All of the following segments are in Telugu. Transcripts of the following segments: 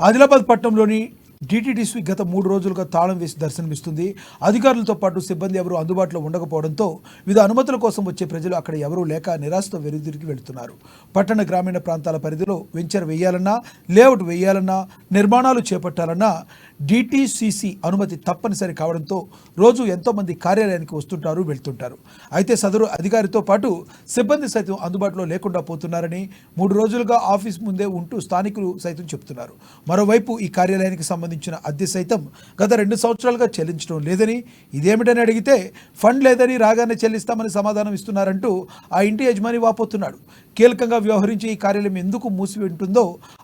ఆదిలాబాద్ పట్టణంలోని డిటిడిసి గత 3 రోజులుగా తాళం వేసి దర్శనమిస్తుంది. అధికారులతో పాటు సిబ్బంది ఎవరూ అందుబాటులో ఉండకపోవడంతో వివిధ అనుమతుల కోసం వచ్చే ప్రజలు అక్కడ ఎవరూ లేక నిరాశతో వెనుదిరిగి వెళ్తున్నారు. పట్టణ గ్రామీణ ప్రాంతాల పరిధిలో వెంచర్ వేయాలన్నా, లేఅవుట్ వేయాలన్నా, నిర్మాణాలు చేపట్టాలన్నా డిటిసిసి అనుమతి తప్పనిసరి కావడంతో రోజు ఎంతోమంది కార్యాలయానికి వస్తుంటారు, వెళ్తుంటారు. అయితే సదరు అధికారితో పాటు సిబ్బంది సైతం అందుబాటులో లేకుండా పోతున్నారని 3 రోజులుగా ఆఫీస్ ముందే ఉంటూ స్థానికులు సైతం చెబుతున్నారు. మరోవైపు ఈ కార్యాలయానికి సంబంధించిన అద్దె సైతం గత 2 సంవత్సరాలుగా చెల్లించడం లేదని, ఇదేమిటని అడిగితే ఫండ్ లేదని రాగానే చెల్లిస్తామని సమాధానం ఇస్తున్నారంటూ ఆ ఇంటి యజమాని వాపోతున్నాడు. కీలకంగా వ్యవహరించి ఈ కార్యాలయం ఎందుకు మూసి ఉంటుందో,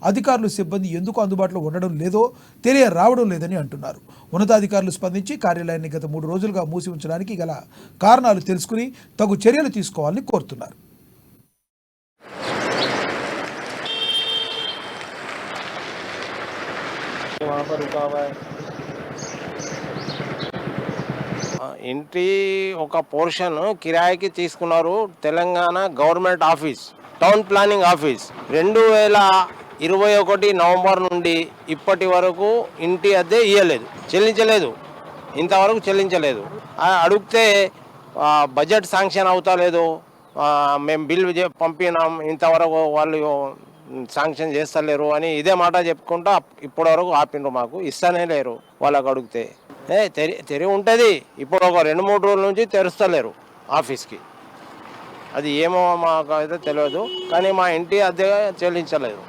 అధికారులు సిబ్బంది ఎందుకు అందుబాటులో ఉండడం లేదో తెలియ రావడం లేదని అంటున్నారు. ఉన్నతాధికారులు స్పందించి కార్యాలయాన్ని గత 3 రోజులుగా మూసి ఉంచడానికి గల కారణాలు తెలుసుకుని తగు చర్యలు తీసుకోవాలని కోరుతున్నారు. ఇంటి ఒక పోర్షన్ కిరాయికి తీసుకున్నారు. Telangana government office, town planning office 2021 November నుండి ఇప్పటి వరకు ఇంటి అద్దె ఇవ్వలేదు, చెల్లించలేదు, ఇంతవరకు చెల్లించలేదు. అడిగితే బడ్జెట్ శాంక్షన్ అవుతా లేదు, మేము బిల్ పంపినాం, ఇంతవరకు వాళ్ళు శాంక్షన్ చేస్తలేరు అని ఇదే మాట చెప్పుకుంటా ఇప్పటి వరకు ఆపిండ్రు. మాకు ఇస్తానే లేరు. వాళ్ళకు అడిగితే తెరి ఉంటుంది, ఇప్పుడు ఒక 2-3 రోజుల నుంచి తెరుస్తలేరు ఆఫీస్కి. అది ఏమో మాకు అయితే తెలియదు, కానీ మా ఇంటి అద్దె చెల్లించలేదు.